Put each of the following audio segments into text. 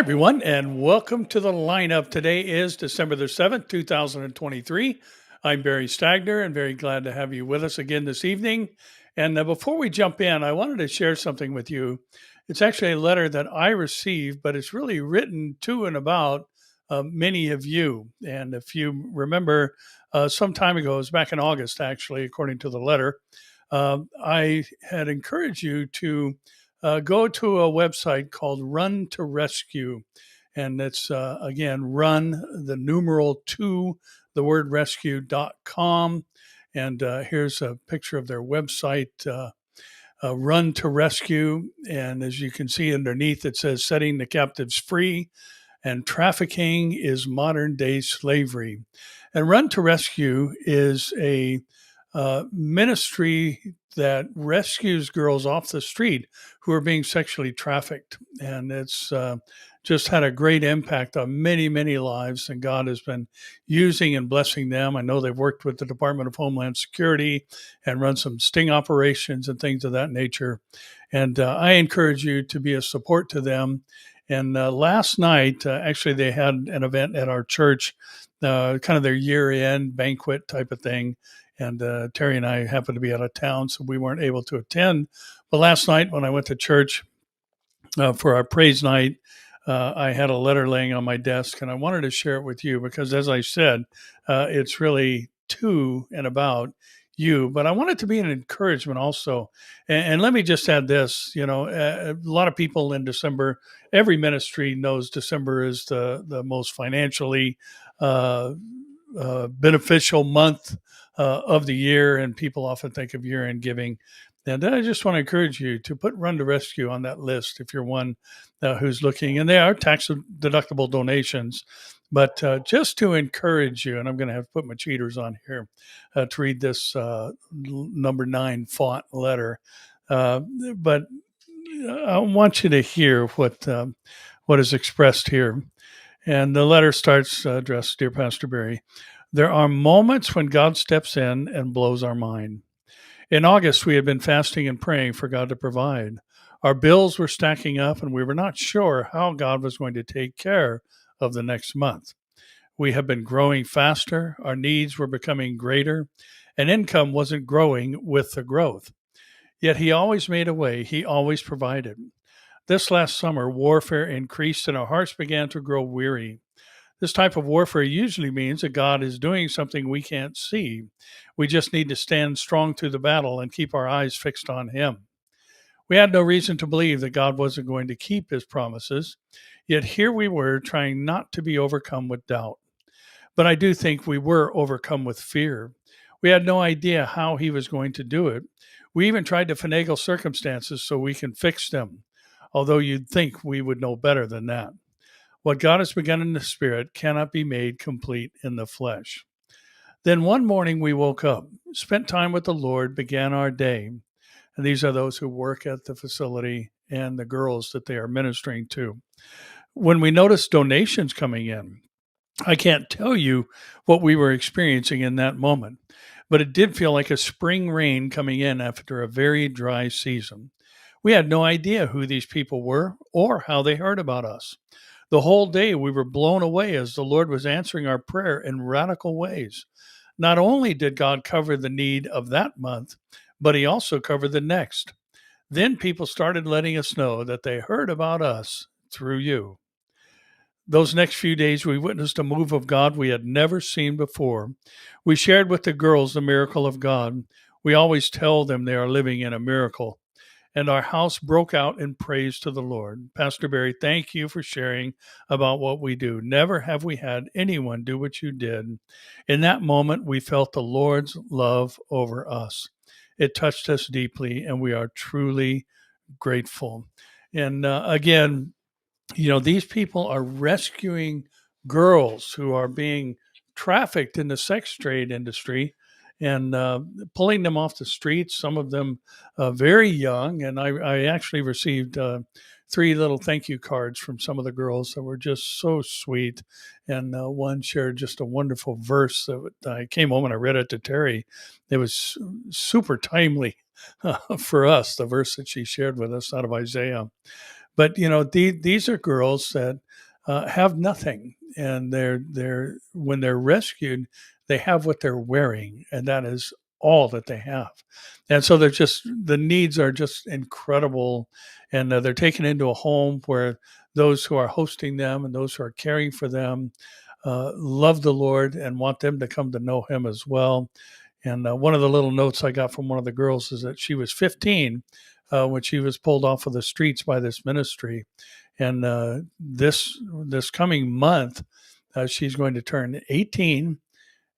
everyone, and welcome to the lineup. Today is December the 7th, 2023. I'm Barry Stagner and very glad to have you with us again this evening. And before we jump in, I wanted to share something with you. It's actually a letter that I received, but it's really written to and about many of you. And if you remember, some time ago, it was back in August, actually, according to the letter, I had encouraged you to go to a website called Run to Rescue. And it's, again, run the numeral two, the word rescue.com. And here's a picture of their website, Run to Rescue. And as you can see underneath, it says setting the captives free and trafficking is modern day slavery. And Run to Rescue is a ministry that rescues girls off the street who are being sexually trafficked. And it's just had a great impact on many, many lives. And God has been using and blessing them. I know they've worked with the Department of Homeland Security and run some sting operations and things of that nature. And I encourage you to be a support to them. And last night, actually, they had an event at our church, kind of their year-end banquet type of thing. And Terry and I happened to be out of town, so we weren't able to attend. But last night when I went to church for our praise night, I had a letter laying on my desk, and I wanted to share it with you because, as I said, it's really to and about you. But I want it to be an encouragement also. And let me just add this, a lot of people in December, every ministry knows December is the most financially beneficial month of the year, and people often think of year-end giving. And I just want to encourage you to put Run to Rescue on that list if you're one who's looking. And they are tax-deductible donations, but just to encourage you, and I'm going to have to put my cheaters on here to read this number 9 font letter. But I want you to hear what is expressed here. And the letter starts addressed, Dear Pastor Barry. There are moments when God steps in and blows our mind. In August, we had been fasting and praying for God to provide. Our bills were stacking up, and we were not sure how God was going to take care of the next month. We have been growing faster, our needs were becoming greater, and income wasn't growing with the growth. Yet He always made a way, He always provided. This last summer, warfare increased, and our hearts began to grow weary. This type of warfare usually means that God is doing something we can't see. We just need to stand strong through the battle and keep our eyes fixed on Him. We had no reason to believe that God wasn't going to keep His promises, yet here we were trying not to be overcome with doubt. But I do think we were overcome with fear. We had no idea how He was going to do it. We even tried to finagle circumstances so we can fix them, although you'd think we would know better than that. What God has begun in the spirit cannot be made complete in the flesh. Then one morning we woke up, spent time with the Lord, began our day. And these are those who work at the facility and the girls that they are ministering to. When we noticed donations coming in, I can't tell you what we were experiencing in that moment, but it did feel like a spring rain coming in after a very dry season. We had no idea who these people were or how they heard about us. The whole day we were blown away as the Lord was answering our prayer in radical ways. Not only did God cover the need of that month, but He also covered the next. Then people started letting us know that they heard about us through you. Those next few days, we witnessed a move of God we had never seen before. We shared with the girls the miracle of God. We always tell them they are living in a miracle. And our house broke out in praise to the Lord. Pastor Barry, thank you for sharing about what we do. Never have we had anyone do what you did. In that moment, we felt the Lord's love over us. It touched us deeply, and we are truly grateful. And again, these people are rescuing girls who are being trafficked in the sex trade industry and pulling them off the streets, some of them very young. And I actually received 3 little thank you cards from some of the girls that were just so sweet. And one shared just a wonderful verse that I came home and I read it to Terry. It was super timely for us, the verse that she shared with us out of Isaiah. But these are girls that have nothing, and they're when they're rescued, they have what they're wearing, and that is all that they have. And so they're just the needs are just incredible, and they're taken into a home where those who are hosting them and those who are caring for them love the Lord and want them to come to know Him as well. And one of the little notes I got from one of the girls is that she was 15 when she was pulled off of the streets by this ministry, and this coming month, she's going to turn 18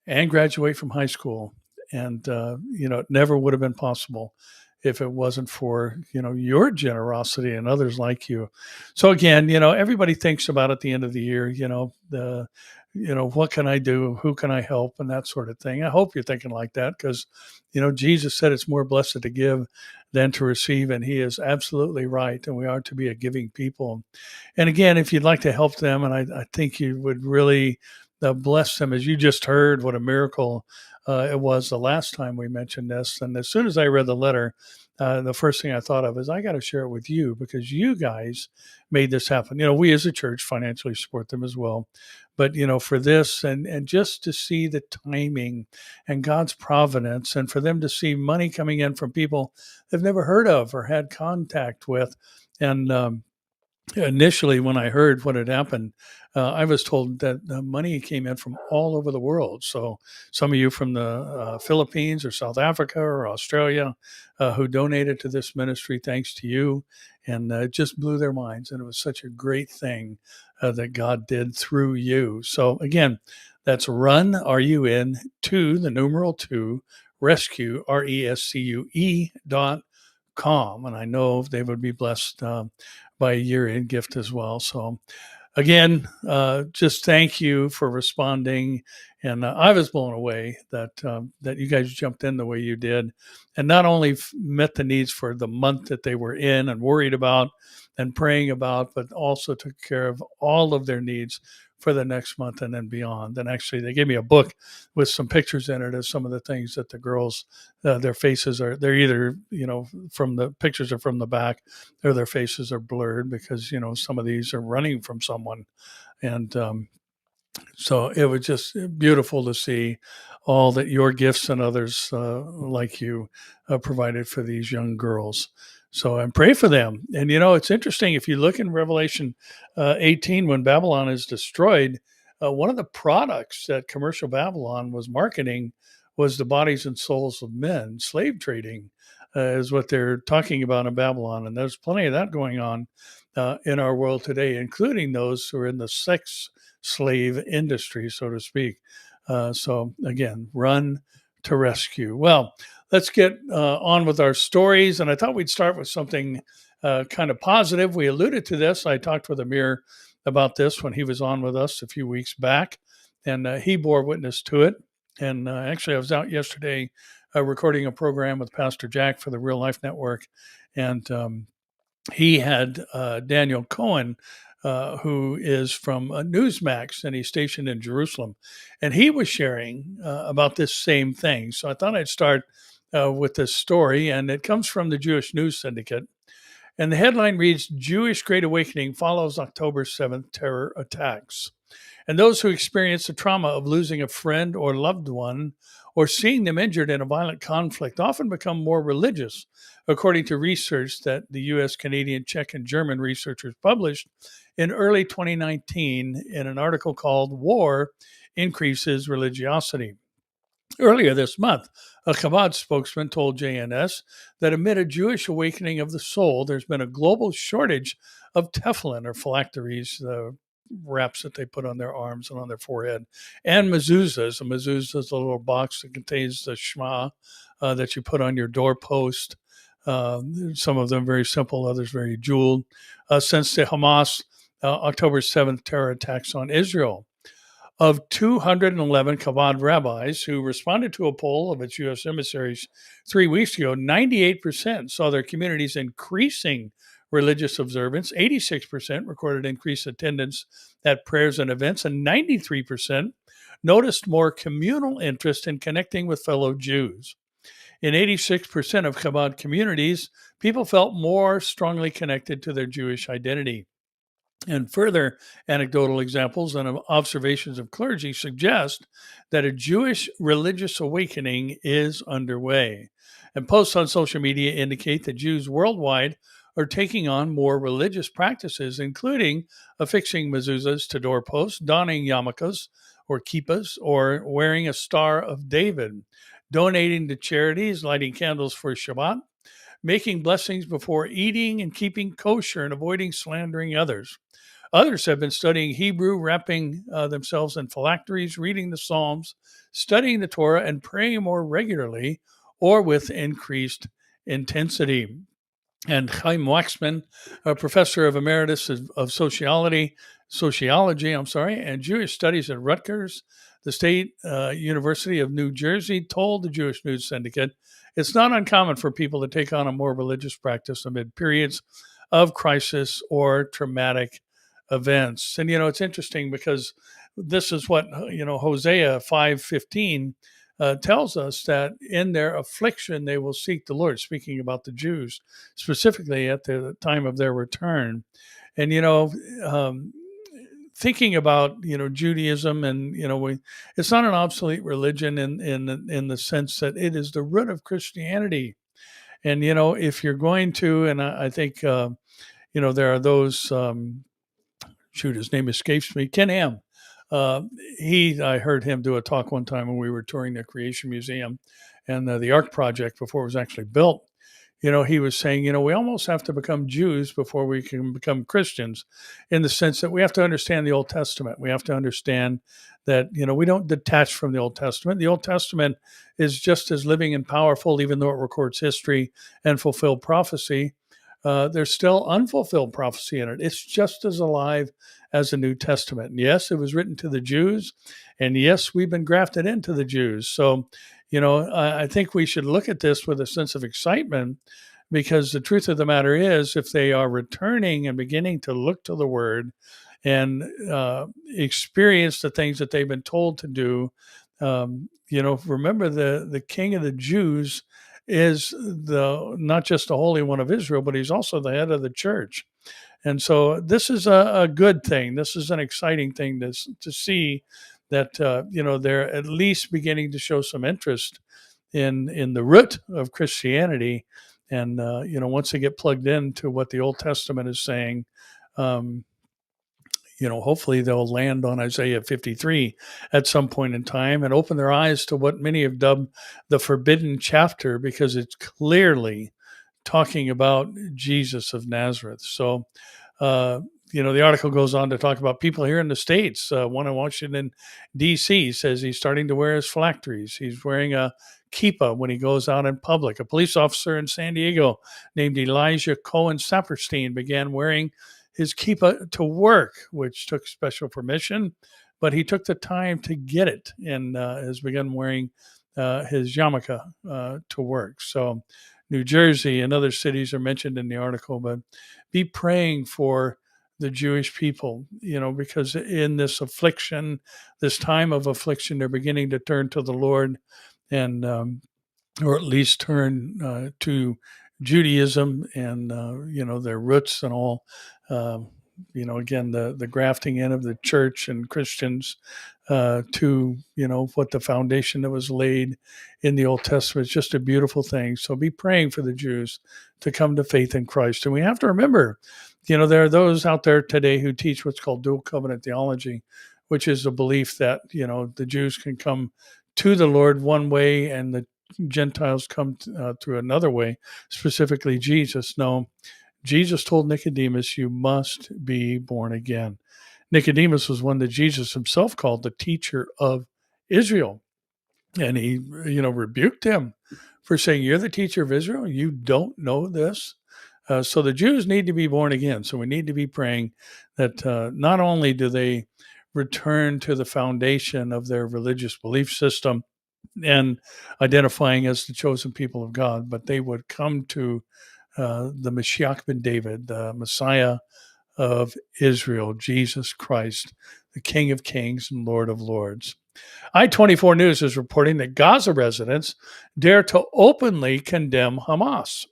and graduate from high school. And it never would have been possible if it wasn't for your generosity and others like you. So again, everybody thinks about at the end of the year, what can I do, who can I help, and that sort of thing. I hope you're thinking like that, because Jesus said it's more blessed to give than to receive, and He is absolutely right, and we are to be a giving people. And again, if you'd like to help them, and I think you would really bless them, as you just heard what a miracle it was the last time we mentioned this. And as soon as I read the letter, the first thing I thought of is I got to share it with you, because you guys made this happen. We as a church financially support them as well. But, for this and just to see the timing and God's providence, and for them to see money coming in from people they've never heard of or had contact with. And initially, when I heard what had happened, I was told that the money came in from all over the world. So some of you from the Philippines or South Africa or Australia who donated to this ministry, thanks to you. And it just blew their minds. And it was such a great thing that God did through you. So again, that's run, RUN, to the numeral 2, rescue, RESCUE.com. And I know they would be blessed by a year-end gift as well. So again, just thank you for responding. And I was blown away that you guys jumped in the way you did, and not only met the needs for the month that they were in and worried about and praying about, but also took care of all of their needs for the next month and then beyond. And actually, they gave me a book with some pictures in it of some of the things that the girls, their faces they're either, from the pictures are from the back, or their faces are blurred because, some of these are running from someone. And so it was just beautiful to see all that your gifts and others like you provided for these young girls. So and pray for them. And it's interesting, if you look in Revelation 18, when Babylon is destroyed, one of the products that commercial Babylon was marketing was the bodies and souls of men. Slave trading is what they're talking about in Babylon, and there's plenty of that going on in our world today, including those who are in the sex slave industry, so to speak. So again, run to rescue. Well, let's get on with our stories. And I thought we'd start with something kind of positive. We alluded to this. I talked with Amir about this when he was on with us a few weeks back, and he bore witness to it. And actually, I was out yesterday recording a program with Pastor Jack for the Real Life Network, and he had Daniel Cohen, who is from Newsmax, and he's stationed in Jerusalem. And he was sharing about this same thing. So I thought I'd start with this story, and it comes from the Jewish News Syndicate. And the headline reads, Jewish Great Awakening follows October 7th terror attacks. And those who experience the trauma of losing a friend or loved one, or seeing them injured in a violent conflict, often become more religious, according to research that the US, Canadian, Czech, and German researchers published in early 2019 in an article called War Increases Religiosity. Earlier this month, a Chabad spokesman told JNS that amid a Jewish awakening of the soul, there's been a global shortage of tefillin, or phylacteries, the wraps that they put on their arms and on their forehead, and mezuzahs. A mezuzah is a little box that contains the Shema that you put on your doorpost. Some of them very simple, others very jeweled. Since the Hamas October 7th terror attacks on Israel. Of 211 Chabad rabbis who responded to a poll of its U.S. emissaries 3 weeks ago, 98% saw their communities increasing religious observance, 86% recorded increased attendance at prayers and events, and 93% noticed more communal interest in connecting with fellow Jews. In 86% of Chabad communities, people felt more strongly connected to their Jewish identity. And further anecdotal examples and observations of clergy suggest that a Jewish religious awakening is underway. And posts on social media indicate that Jews worldwide are taking on more religious practices, including affixing mezuzahs to doorposts, donning yarmulkes or kippas, or wearing a Star of David, donating to charities, lighting candles for Shabbat, making blessings before eating, and keeping kosher and avoiding slandering others. Others have been studying Hebrew, wrapping themselves in phylacteries, reading the Psalms, studying the Torah, and praying more regularly or with increased intensity. And Chaim Waxman, a professor of emeritus of sociology, and Jewish studies at Rutgers, the State University of New Jersey, told the Jewish News Syndicate, it's not uncommon for people to take on a more religious practice amid periods of crisis or traumatic events. And it's interesting because this is what Hosea 5:15 tells us, that in their affliction they will seek the Lord, speaking about the Jews specifically at the time of their return. And thinking about Judaism, and it's not an obsolete religion in the sense that it is the root of Christianity. And if you're going to, and I think there are those. Shoot, his name escapes me. Ken Ham. I heard him do a talk one time when we were touring the Creation Museum and the Ark Project before it was actually built. He was saying, we almost have to become Jews before we can become Christians, in the sense that we have to understand the Old Testament. We have to understand that, we don't detach from the Old Testament. The Old Testament is just as living and powerful, even though it records history and fulfilled prophecy. There's still unfulfilled prophecy in it. It's just as alive as the New Testament. And yes, it was written to the Jews, and yes, we've been grafted into the Jews. So, I think we should look at this with a sense of excitement, because the truth of the matter is, if they are returning and beginning to look to the Word and experience the things that they've been told to do, remember the King of the Jews is not just the Holy One of Israel, but he's also the head of the church. And so this is a good thing. This is an exciting thing to see that, they're at least beginning to show some interest in the root of Christianity. And, once they get plugged into what the Old Testament is saying, hopefully they'll land on Isaiah 53 at some point in time and open their eyes to what many have dubbed the forbidden chapter, because it's clearly talking about Jesus of Nazareth. So, the article goes on to talk about people here in the States. One in Washington, D.C. says he's starting to wear his phylacteries. He's wearing a kippah when he goes out in public. A police officer in San Diego named Elijah Cohen Saperstein began wearing his kippah to work, which took special permission, but he took the time to get it, and has begun wearing his yarmulke to work. So New Jersey and other cities are mentioned in the article, but be praying for the Jewish people, because in this affliction, this time of affliction, they're beginning to turn to the Lord, and or at least turn to Judaism and their roots and all. Again, the grafting in of the church and Christians to what the foundation that was laid in the Old Testament is just a beautiful thing. So be praying for the Jews to come to faith in Christ. And we have to remember, there are those out there today who teach what's called dual covenant theology, which is a belief that the Jews can come to the Lord one way and the Gentiles come through another way, specifically Jesus. No, Jesus told Nicodemus, you must be born again. Nicodemus was one that Jesus himself called the teacher of Israel. And he, rebuked him for saying, you're the teacher of Israel? You don't know this? So the Jews need to be born again. So we need to be praying that not only do they return to the foundation of their religious belief system and identifying as the chosen people of God, but they would come to the Mashiach ben David, the Messiah of Israel, Jesus Christ, the King of Kings and Lord of Lords. I-24 News is reporting that Gaza residents dare to openly condemn Hamas.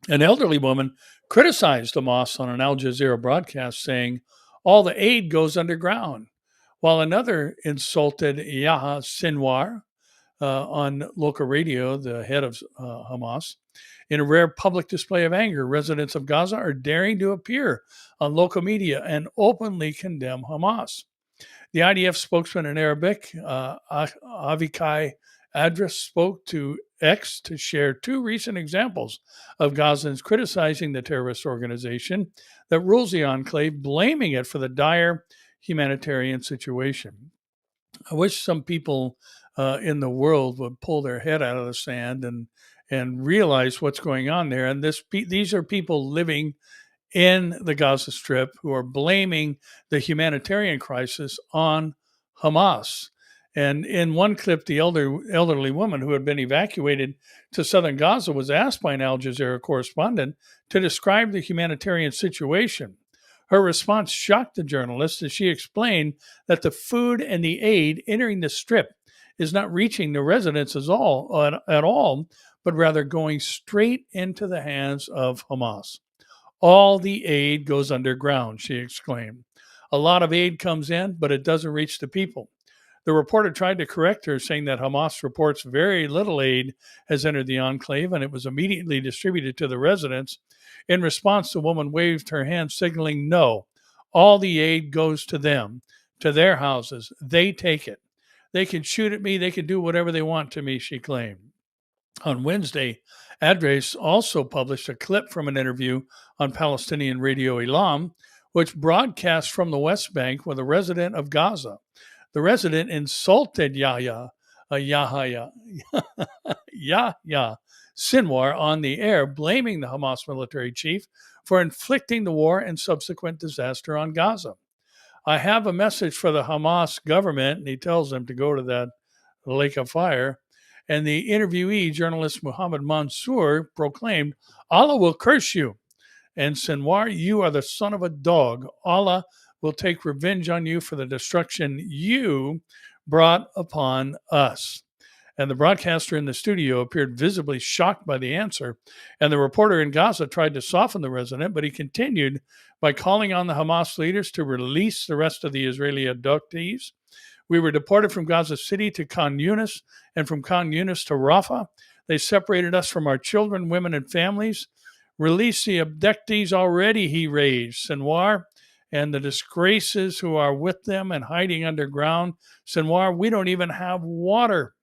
An elderly woman criticized Hamas on an Al Jazeera broadcast, saying, "All the aid goes underground," while another insulted Yahya Sinwar on local radio, the head of Hamas. In a rare public display of anger, residents of Gaza are daring to appear on local media and openly condemn Hamas. The IDF spokesman in Arabic, Avikai Adris, spoke to X to share two recent examples of Gazans criticizing the terrorist organization that rules the enclave, blaming it for the dire humanitarian situation. I wish some people in the world would pull their head out of the sand and realize what's going on there. And these are people living in the Gaza Strip who are blaming the humanitarian crisis on Hamas. And in one clip, the elderly woman who had been evacuated to southern Gaza was asked by an Al Jazeera correspondent to describe the humanitarian situation. Her response shocked the journalist as she explained that the food and the aid entering the strip is not reaching the residents at all, but rather going straight into the hands of Hamas. "All the aid goes underground," she exclaimed. "A lot of aid comes in, but it doesn't reach the people." The reporter tried to correct her, saying that Hamas reports very little aid has entered the enclave and it was immediately distributed to the residents. In response, the woman waved her hand, signaling no. All the aid goes to them, to their houses. They take it. "They can shoot at me. They can do whatever they want to me," she claimed. On Wednesday, Adres also published a clip from an interview on Palestinian radio Elam, which broadcast from the West Bank with a resident of Gaza. The resident insulted Yahya Sinwar on the air, blaming the Hamas military chief for inflicting the war and subsequent disaster on Gaza. "I have a message for the Hamas government," and he tells them to go to that lake of fire. And the interviewee, journalist Muhammad Mansour, proclaimed, "Allah will curse you. And Sinwar, you are the son of a dog. Allah will take revenge on you for the destruction you brought upon us." And the broadcaster in the studio appeared visibly shocked by the answer. And the reporter in Gaza tried to soften the resident, but he continued by calling on the Hamas leaders to release the rest of the Israeli abductees. "We were deported from Gaza City to Khan Yunis and from Khan Yunis to Rafah. They separated us from our children, women, and families. Release the abductees already," he raged. "Sinwar and the disgraces who are with them and hiding underground. Sinwar, we don't even have water."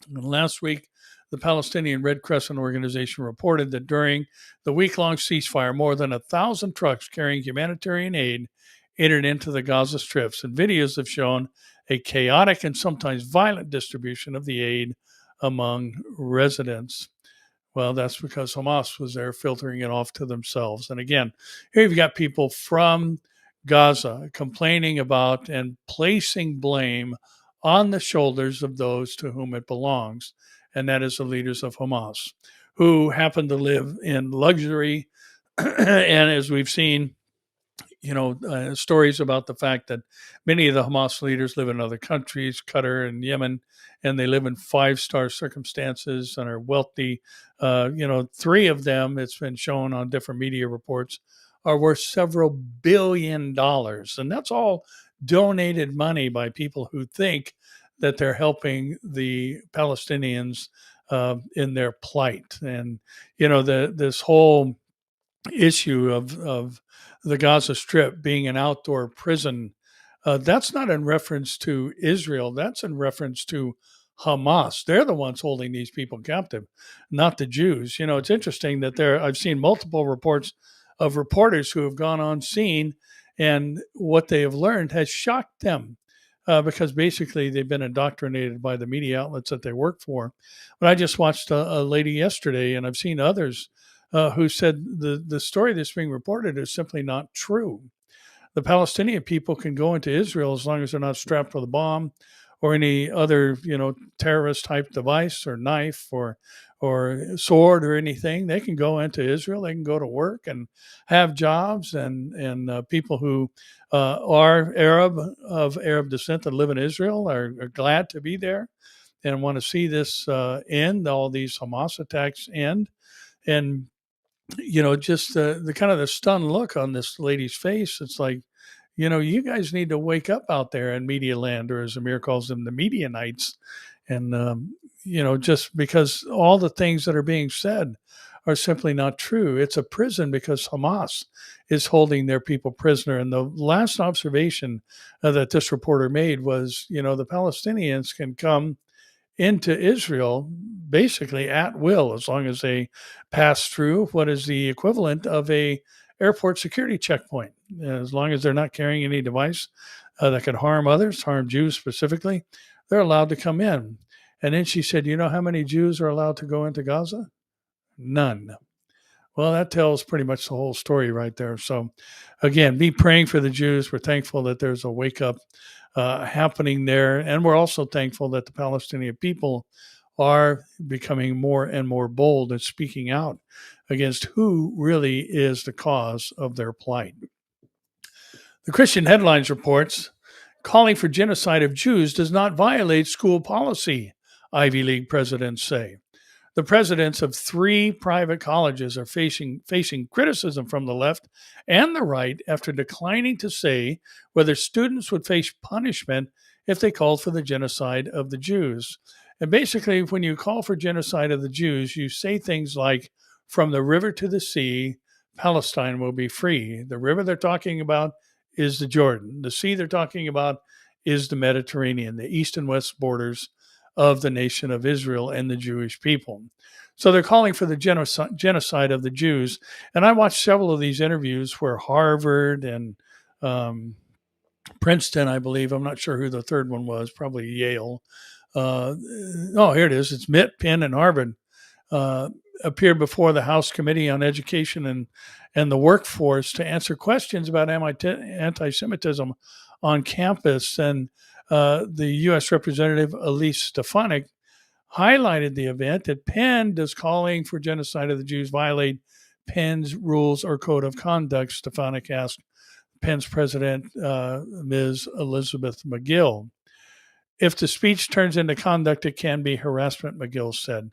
And last week, the Palestinian Red Crescent Organization reported that during the week-long ceasefire, more than 1,000 trucks carrying humanitarian aid entered into the Gaza strips, and videos have shown a chaotic and sometimes violent distribution of the aid among residents. Well, that's because Hamas was there filtering it off to themselves. And again, here you've got people from Gaza complaining about and placing blame on the shoulders of those to whom it belongs, and that is the leaders of Hamas, who happen to live in luxury. And as we've seen, stories about the fact that many of the Hamas leaders live in other countries, Qatar and Yemen, and they live in five-star circumstances and are wealthy. Three of them, it's been shown on different media reports, are worth several $billions. And that's all donated money by people who think that they're helping the Palestinians in their plight. And, this whole issue of the Gaza Strip being an outdoor prison, that's not in reference to Israel. That's in reference to Hamas. They're the ones holding these people captive, not the Jews. It's interesting that I've seen multiple reports of reporters who have gone on scene, and what they have learned has shocked them. Because basically they've been indoctrinated by the media outlets that they work for. But I just watched a lady yesterday, and I've seen others who said the story that's being reported is simply not true. The Palestinian people can go into Israel as long as they're not strapped with a bomb or any other, terrorist type device or knife or sword or anything. They can go into Israel. They can go to work and have jobs, and people who are of Arab descent that live in Israel are glad to be there and want to see this end, all these Hamas attacks end. And just the kind of the stunned look on this lady's face. It's like, you guys need to wake up out there in media land, or as Amir calls them, the Medianites. And, just because all the things that are being said are simply not true. It's a prison because Hamas is holding their people prisoner. And the last observation that this reporter made was, the Palestinians can come into Israel basically at will, as long as they pass through what is the equivalent of a airport security checkpoint. As long as they're not carrying any device that could harm others, harm Jews specifically, they're allowed to come in. And then she said, you know how many Jews are allowed to go into Gaza? None. Well, that tells pretty much the whole story right there. So, again, be praying for the Jews. We're thankful that there's a wake up happening there. And we're also thankful that the Palestinian people are becoming more and more bold and speaking out against who really is the cause of their plight. The Christian Headlines reports, calling for genocide of Jews does not violate school policy, Ivy League presidents say. The presidents of 3 private colleges are facing criticism from the left and the right after declining to say whether students would face punishment if they called for the genocide of the Jews. And basically, when you call for genocide of the Jews, you say things like, from the river to the sea, Palestine will be free. The river they're talking about is the Jordan. The sea they're talking about is the Mediterranean, the east and west borders of the nation of Israel and the Jewish people. So they're calling for the genocide of the Jews. And I watched several of these interviews where Harvard and Princeton, I believe, I'm not sure who the third one was, probably Yale. Here it is. It's Mitt, Penn, and Harvard appeared before the House Committee on Education and the Workforce to answer questions about anti-Semitism on campus. And the U.S. Representative Elise Stefanik highlighted the event that Penn does calling for genocide of the Jews violate Penn's rules or code of conduct. Stefanik asked Penn's president, Ms. Elizabeth McGill. If the speech turns into conduct, it can be harassment, McGill said.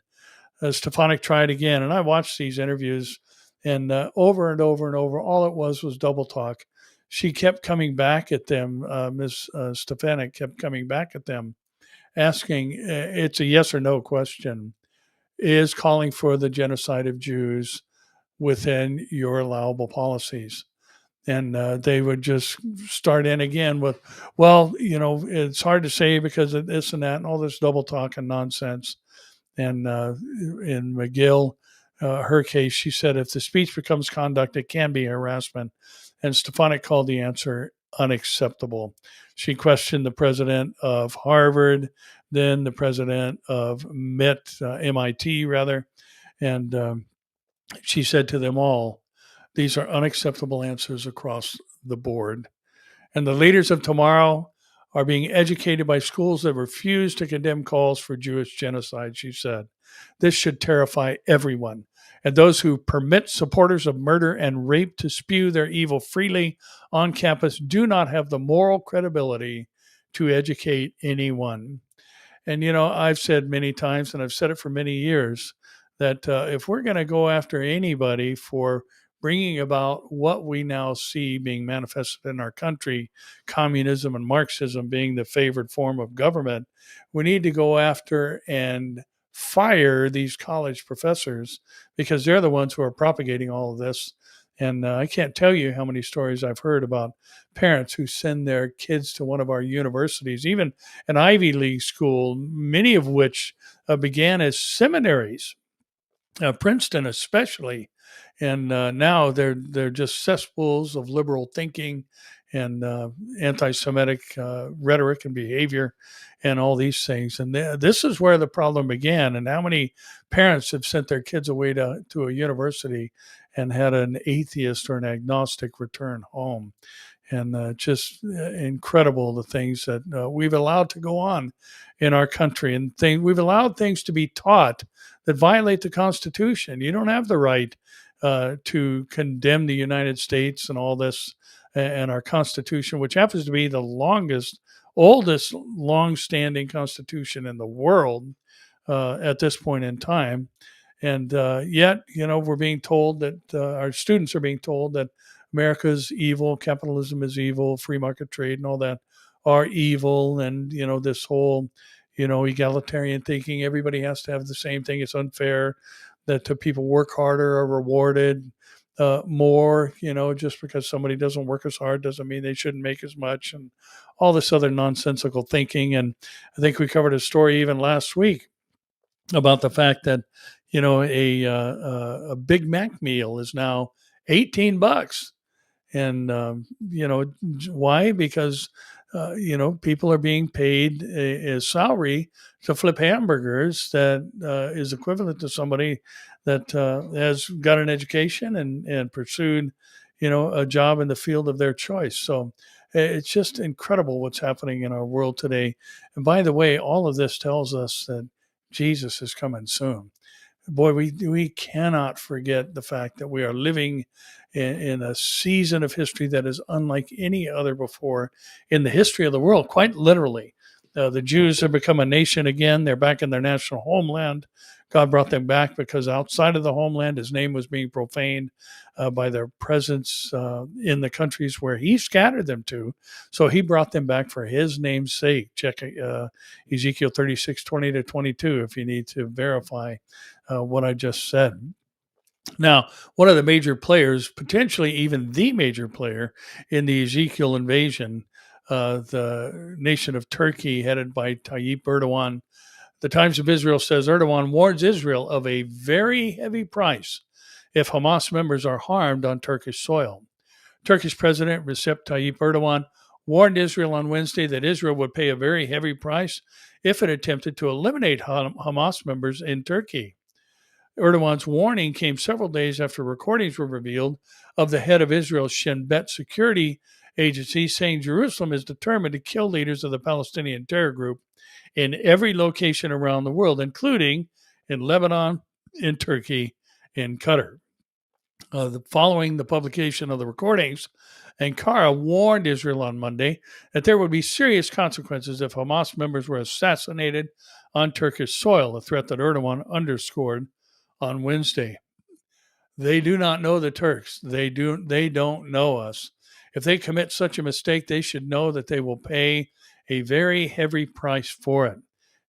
Stefanik tried again, and I watched these interviews, and over and over and over, all it was double talk. She kept coming back at them. Ms. Stefanik kept coming back at them, asking, it's a yes or no question, is calling for the genocide of Jews within your allowable policies? And they would just start in again with, well, it's hard to say because of this and that and all this double talk and nonsense. And in McGill, her case, she said, if the speech becomes conduct, it can be harassment. And Stefanik called the answer unacceptable. She questioned the president of Harvard, then the president of MIT, and she said to them all, these are unacceptable answers across the board. And the leaders of tomorrow are being educated by schools that refuse to condemn calls for Jewish genocide, she said. This should terrify everyone. And those who permit supporters of murder and rape to spew their evil freely on campus do not have the moral credibility to educate anyone. And, I've said many times, and I've said it for many years, that if we're going to go after anybody for bringing about what we now see being manifested in our country, communism and Marxism being the favored form of government, we need to go after and fire these college professors because they're the ones who are propagating all of this. And I can't tell you how many stories I've heard about parents who send their kids to one of our universities, even an Ivy League school, many of which began as seminaries, Princeton especially. And now they're just cesspools of liberal thinking and anti-Semitic rhetoric and behavior and all these things. And this is where the problem began. And how many parents have sent their kids away to a university and had an atheist or an agnostic return home? and just incredible the things that we've allowed to go on in our country, and we've allowed things to be taught that violate the Constitution. You don't have the right to condemn the United States and all this, and our Constitution, which happens to be the oldest, long-standing Constitution in the world at this point in time. And yet, we're being told that our students are being told that America's evil, capitalism is evil, free market trade and all that are evil. And, this whole, egalitarian thinking, everybody has to have the same thing. It's unfair that people work harder are rewarded more, just because somebody doesn't work as hard doesn't mean they shouldn't make as much, and all this other nonsensical thinking. And I think we covered a story even last week about the fact that a Big Mac meal is now $18, and why? Because people are being paid a salary to flip hamburgers that is equivalent to somebody that has got an education and pursued a job in the field of their choice. So it's just incredible what's happening in our world today. And by the way, all of this tells us that Jesus is coming soon. Boy, we cannot forget the fact that we are living in a season of history that is unlike any other before in the history of the world, quite literally. The Jews have become a nation again. They're back in their national homeland. God brought them back because outside of the homeland, his name was being profaned by their presence in the countries where he scattered them to. So he brought them back for his name's sake. Check Ezekiel 36:20-22 if you need to verify what I just said. Now, one of the major players, potentially even the major player in the Ezekiel invasion, the nation of Turkey, headed by Tayyip Erdogan. The Times of Israel says Erdogan warns Israel of a very heavy price if Hamas members are harmed on Turkish soil. Turkish President Recep Tayyip Erdogan warned Israel on Wednesday that Israel would pay a very heavy price if it attempted to eliminate Hamas members in Turkey. Erdogan's warning came several days after recordings were revealed of the head of Israel's Shin Bet security agency saying Jerusalem is determined to kill leaders of the Palestinian terror group in every location around the world, including in Lebanon, in Turkey, in Qatar. Following the publication of the recordings, Ankara warned Israel on Monday that there would be serious consequences if Hamas members were assassinated on Turkish soil, a threat that Erdogan underscored on Wednesday. They do not know the Turks. They don't know us. If they commit such a mistake, they should know that they will pay a very heavy price for it,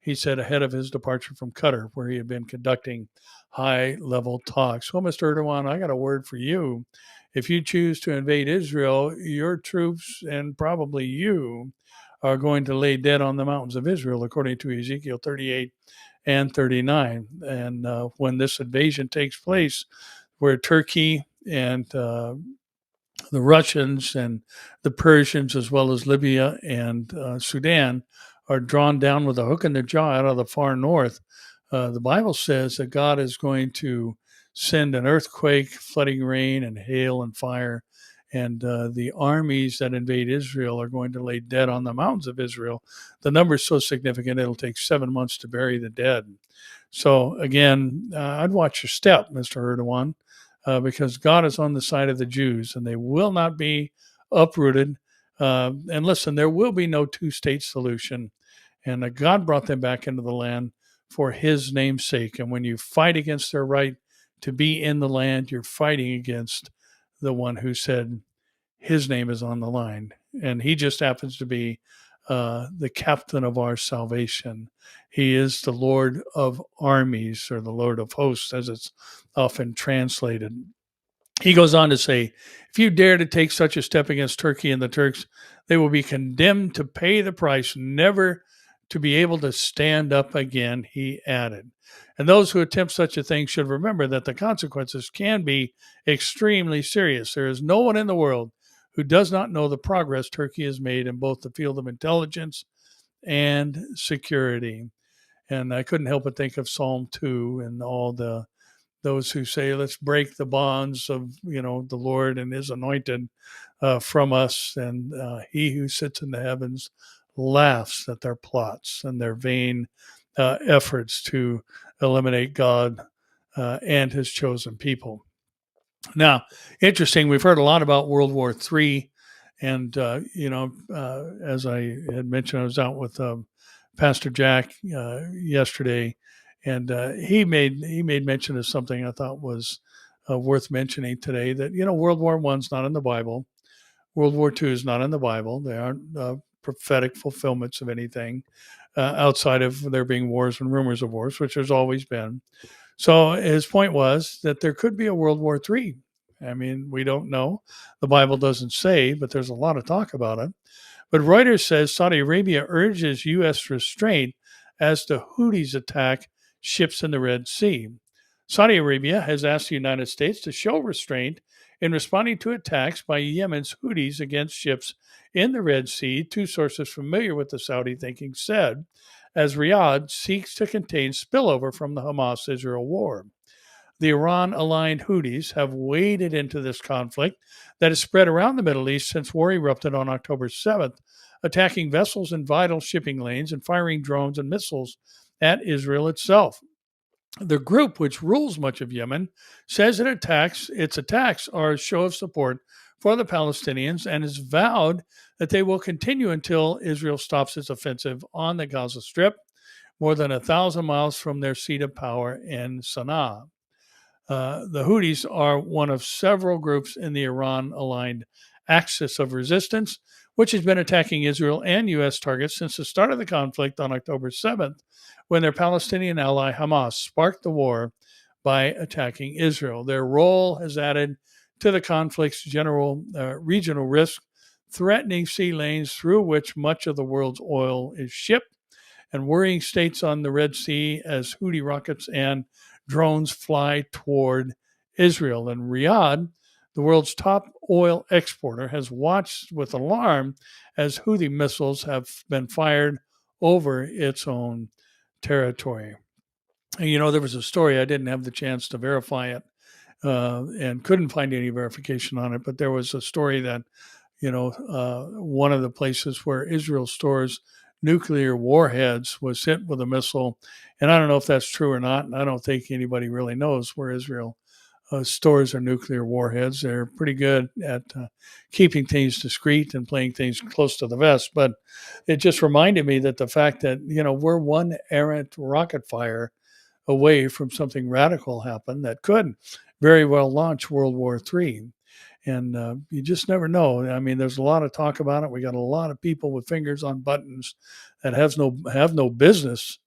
he said ahead of his departure from Qatar, where he had been conducting high-level talks. Well, Mr. Erdogan, I got a word for you. If you choose to invade Israel, your troops and probably you are going to lay dead on the mountains of Israel, according to Ezekiel 38 and 39. And when this invasion takes place, where Turkey and the Russians and the Persians, as well as Libya and Sudan, are drawn down with a hook in their jaw out of the far north, the Bible says that God is going to send an earthquake, flooding rain, and hail and fire. And the armies that invade Israel are going to lay dead on the mountains of Israel. The number is so significant, it'll take 7 months to bury the dead. So again, I'd watch your step, Mr. Erdogan, because God is on the side of the Jews, and they will not be uprooted. And listen, there will be no two-state solution. And God brought them back into the land for his name's sake. And when you fight against their right to be in the land, you're fighting against the one who said his name is on the line. And he just happens to be the captain of our salvation. He is the Lord of armies, or the Lord of hosts, as it's often translated. He goes on to say, if you dare to take such a step against Turkey and the Turks, they will be condemned to pay the price, never to be able to stand up again, he added. And those who attempt such a thing should remember that the consequences can be extremely serious. There is no one in the world who does not know the progress Turkey has made in both the field of intelligence and security. And I couldn't help but think of Psalm 2 and all the those who say, let's break the bonds of, the Lord and his anointed from us. And he who sits in the heavens laughs at their plots and their vain efforts to eliminate God and his chosen people. Now, interesting, we've heard a lot about World War III. And, as I had mentioned, I was out with Pastor Jack yesterday, and he made mention of something I thought was worth mentioning today, that, World War I's not in the Bible. World War II is not in the Bible. They aren't prophetic fulfillments of anything outside of there being wars and rumors of wars, which there's always been. So his point was that there could be a World War III. I mean, we don't know. The Bible doesn't say, but there's a lot of talk about it. But Reuters says Saudi Arabia urges U.S. restraint as the Houthis attack ships in the Red Sea. Saudi Arabia has asked the United States to show restraint in responding to attacks by Yemen's Houthis against ships in the Red Sea, two sources familiar with the Saudi thinking said, as Riyadh seeks to contain spillover from the Hamas-Israel war. The Iran-aligned Houthis have waded into this conflict that has spread around the Middle East since war erupted on October 7th, attacking vessels in vital shipping lanes and firing drones and missiles at Israel itself. The group, which rules much of Yemen, says its attacks are a show of support for the Palestinians and has vowed that they will continue until Israel stops its offensive on the Gaza Strip, more than 1,000 miles from their seat of power in Sana'a. The Houthis are one of several groups in the Iran-aligned axis of resistance, which has been attacking Israel and U.S. targets since the start of the conflict on October 7th, when their Palestinian ally Hamas sparked the war by attacking Israel. Their role has added to the conflict's general regional risk, threatening sea lanes through which much of the world's oil is shipped, and worrying states on the Red Sea as Houthi rockets and drones fly toward Israel. And Riyadh, the world's top oil exporter, has watched with alarm as Houthi missiles have been fired over its own territory. And, there was a story, I didn't have the chance to verify it and couldn't find any verification on it, but there was a story that, one of the places where Israel stores nuclear warheads was hit with a missile. And I don't know if that's true or not. And I don't think anybody really knows where Israel stores their nuclear warheads. They're pretty good at keeping things discreet and playing things close to the vest. But it just reminded me that the fact that, we're one errant rocket fire away from something radical happen that could very well launch World War III. And you just never know. I mean, there's a lot of talk about it. We got a lot of people with fingers on buttons that have no business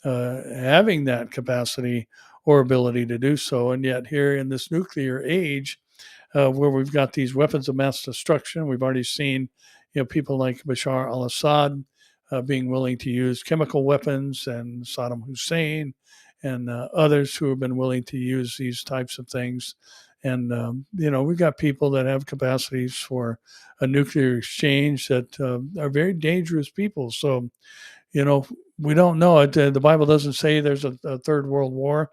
having that capacity or ability to do so. And yet, here in this nuclear age, where we've got these weapons of mass destruction, we've already seen, people like Bashar al-Assad being willing to use chemical weapons, and Saddam Hussein, and others who have been willing to use these types of things. And, we've got people that have capacities for a nuclear exchange that are very dangerous people. So, we don't know it. The Bible doesn't say there's a third world war,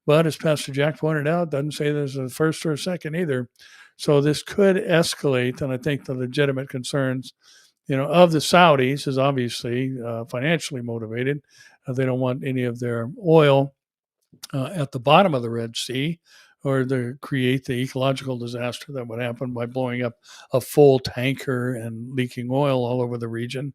but as Pastor Jack pointed out, it doesn't say there's a first or a second either. So this could escalate. And I think the legitimate concerns, of the Saudis is obviously financially motivated. They don't want any of their oil at the bottom of the Red Sea, or to create the ecological disaster that would happen by blowing up a full tanker and leaking oil all over the region,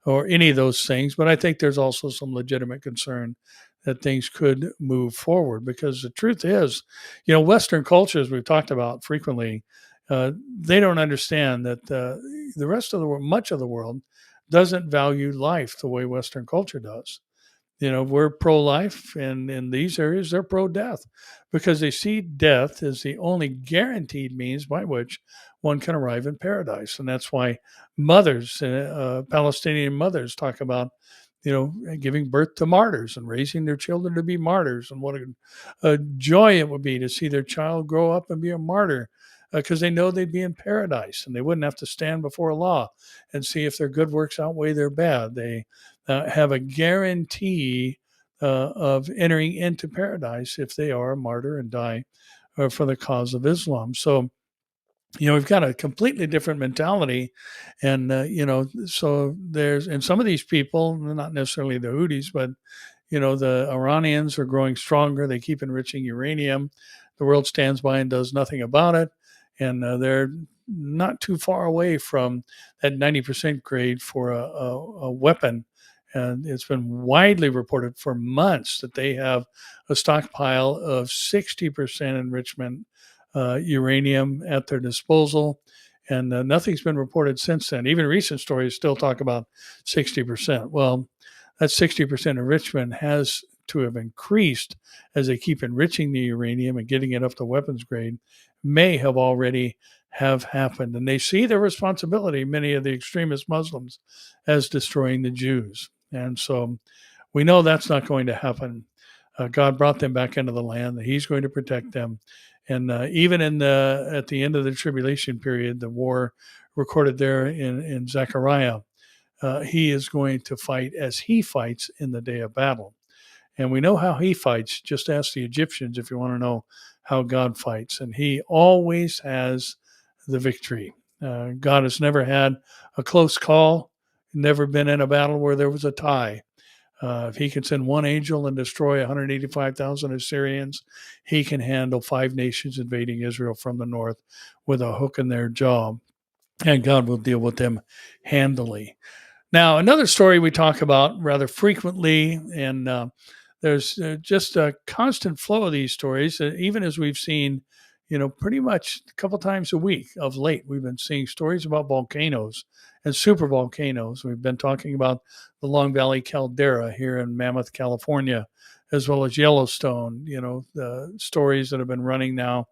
or any of those things. But I think there's also some legitimate concern that things could move forward, because the truth is, Western cultures we've talked about frequently, they don't understand that the rest of the world, much of the world, doesn't value life the way Western culture does. We're pro-life, and in these areas, they're pro-death, because they see death as the only guaranteed means by which one can arrive in paradise. And that's why mothers, Palestinian mothers, talk about, giving birth to martyrs and raising their children to be martyrs, and what a joy it would be to see their child grow up and be a martyr, because they know they'd be in paradise and they wouldn't have to stand before a law and see if their good works outweigh their bad. They have a guarantee of entering into paradise if they are a martyr and die for the cause of Islam. So, we've got a completely different mentality. And, so and some of these people, not necessarily the Houthis, but the Iranians are growing stronger. They keep enriching uranium. The world stands by and does nothing about it. And they're not too far away from that 90% grade for a weapon. And it's been widely reported for months that they have a stockpile of 60% enrichment uranium at their disposal. And nothing's been reported since then. Even recent stories still talk about 60%. Well, that 60% enrichment has to have increased as they keep enriching the uranium and getting it up to weapons grade, may have already have happened. And they see their responsibility, many of the extremist Muslims, as destroying the Jews. And so we know that's not going to happen. God brought them back into the land. He's going to protect them. And even at the end of the tribulation period, the war recorded there in Zechariah, he is going to fight as he fights in the day of battle. And we know how he fights. Just ask the Egyptians if you want to know how God fights. And he always has the victory. God has never had a close call, never been in a battle where there was a tie. If he can send one angel and destroy 185,000 Assyrians, he can handle 5 nations invading Israel from the north with a hook in their jaw. And God will deal with them handily. Now, another story we talk about rather frequently, and there's just a constant flow of these stories, even as we've seen, pretty much a couple times a week of late, we've been seeing stories about volcanoes and super volcanoes. We've been talking about the Long Valley caldera here in Mammoth, California, as well as Yellowstone, the stories that have been running now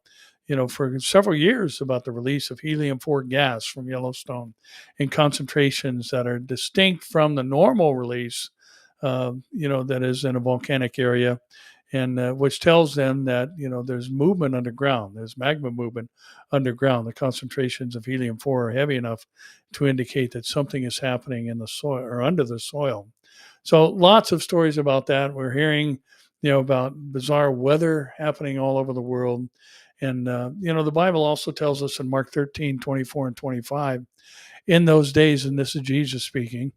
for several years about the release of helium-4 gas from Yellowstone in concentrations that are distinct from the normal release, that is in a volcanic area, and which tells them that, there's movement underground, there's magma movement underground. The concentrations of helium-4 are heavy enough to indicate that something is happening in the soil or under the soil. So lots of stories about that. We're hearing, about bizarre weather happening all over the world. And, the Bible also tells us in Mark 13, 24 and 25, in those days, and this is Jesus speaking,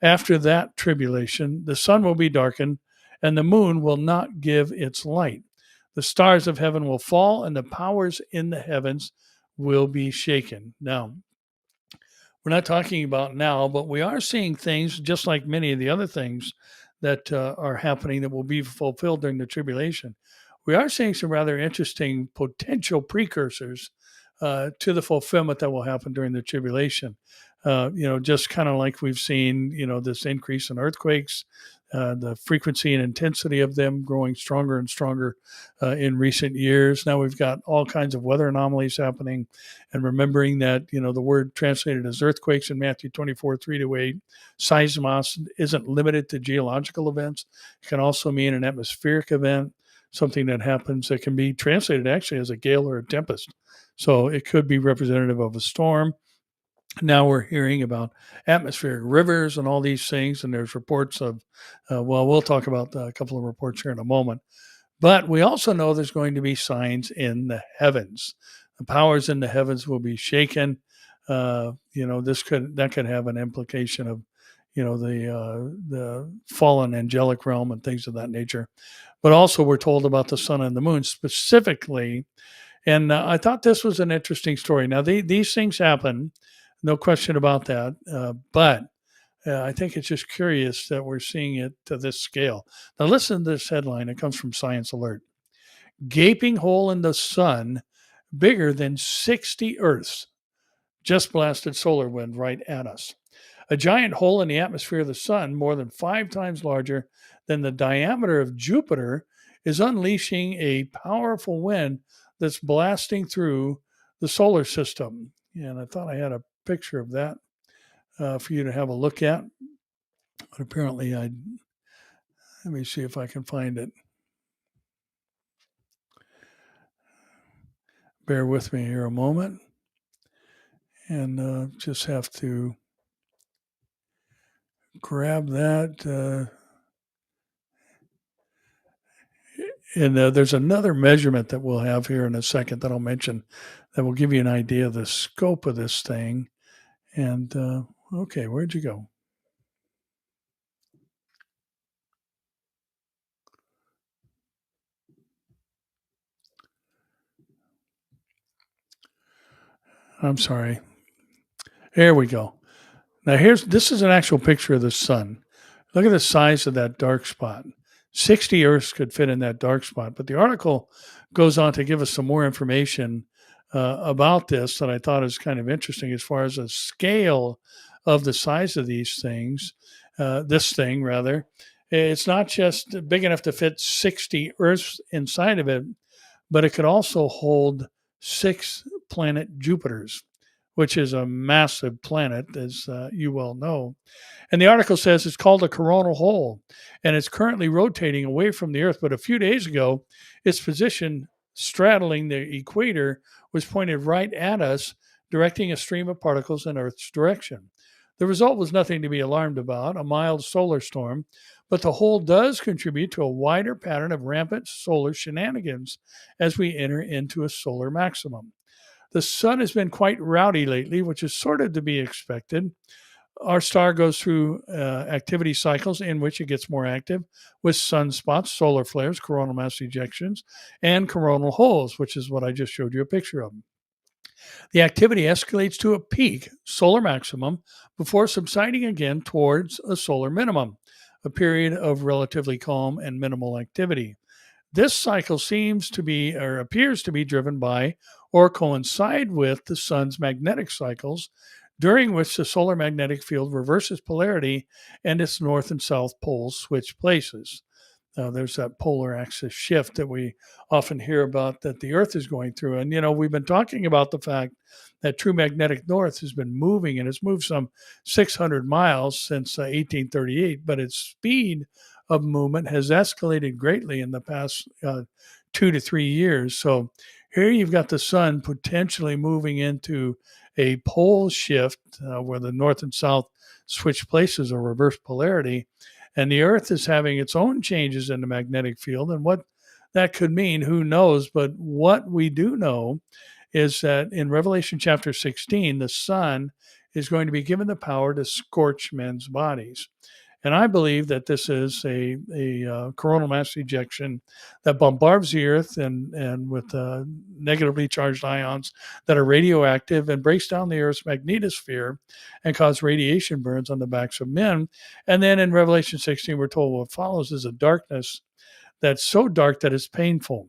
after that tribulation, the sun will be darkened and the moon will not give its light. The stars of heaven will fall and the powers in the heavens will be shaken. Now, we're not talking about now, but we are seeing things just like many of the other things that are happening that will be fulfilled during the tribulation. We are seeing some rather interesting potential precursors to the fulfillment that will happen during the tribulation. Just kind of like we've seen, this increase in earthquakes, the frequency and intensity of them growing stronger and stronger in recent years. Now we've got all kinds of weather anomalies happening, and remembering that, the word translated as earthquakes in Matthew 24, 3-8, seismos, isn't limited to geological events. It can also mean an atmospheric event, something that happens that can be translated actually as a gale or a tempest. So it could be representative of a storm. Now we're hearing about atmospheric rivers and all these things, and there's reports of, we'll talk about a couple of reports here in a moment. But we also know there's going to be signs in the heavens. The powers in the heavens will be shaken. That could have an implication of, the fallen angelic realm and things of that nature. But also, we're told about the sun and the moon specifically. And I thought this was an interesting story. Now, these things happen, no question about that. But I think it's just curious that we're seeing it to this scale. Now, listen to this headline. It comes from Science Alert. Gaping hole in the sun bigger than 60 Earths just blasted solar wind right at us. A giant hole in the atmosphere of the sun, more than 5 times larger than the diameter of Jupiter, is unleashing a powerful wind that's blasting through the solar system. And I thought I had a picture of that for you to have a look at. But apparently, let me see if I can find it. Bear with me here a moment. And just have to grab that. And there's another measurement that we'll have here in a second that I'll mention that will give you an idea of the scope of this thing. And okay, where'd you go? I'm sorry. There we go. Now this is an actual picture of the sun. Look at the size of that dark spot. 60 Earths could fit in that dark spot. But the article goes on to give us some more information about this that I thought is kind of interesting as far as the scale of the size of these things. This thing, rather, it's not just big enough to fit 60 Earths inside of it, but it could also hold 6 planet Jupiters, which is a massive planet, as you well know. And the article says it's called a coronal hole, and it's currently rotating away from the Earth. But a few days ago, its position straddling the equator was pointed right at us, directing a stream of particles in Earth's direction. The result was nothing to be alarmed about, a mild solar storm, but the hole does contribute to a wider pattern of rampant solar shenanigans as we enter into a solar maximum. The sun has been quite rowdy lately, which is sort of to be expected. Our star goes through activity cycles in which it gets more active with sunspots, solar flares, coronal mass ejections, and coronal holes, which is what I just showed you a picture of. The activity escalates to a peak, solar maximum, before subsiding again towards a solar minimum, a period of relatively calm and minimal activity. This cycle seems to be or appears to be driven by or coincide with the sun's magnetic cycles, during which the solar magnetic field reverses polarity and its north and south poles switch places. There's that polar axis shift that we often hear about that the Earth is going through. And, we've been talking about the fact that true magnetic north has been moving and it's moved some 600 miles since 1838, but its speed of movement has escalated greatly in the past 2 to 3 years. So here you've got the sun potentially moving into a pole shift where the north and south switch places or reverse polarity. And the Earth is having its own changes in the magnetic field. And what that could mean, who knows? But what we do know is that in Revelation chapter 16, the sun is going to be given the power to scorch men's bodies. And I believe that this is a coronal mass ejection that bombards the Earth and with negatively charged ions that are radioactive and breaks down the Earth's magnetosphere and cause radiation burns on the backs of men. And then in Revelation 16, we're told what follows is a darkness that's so dark that it's painful.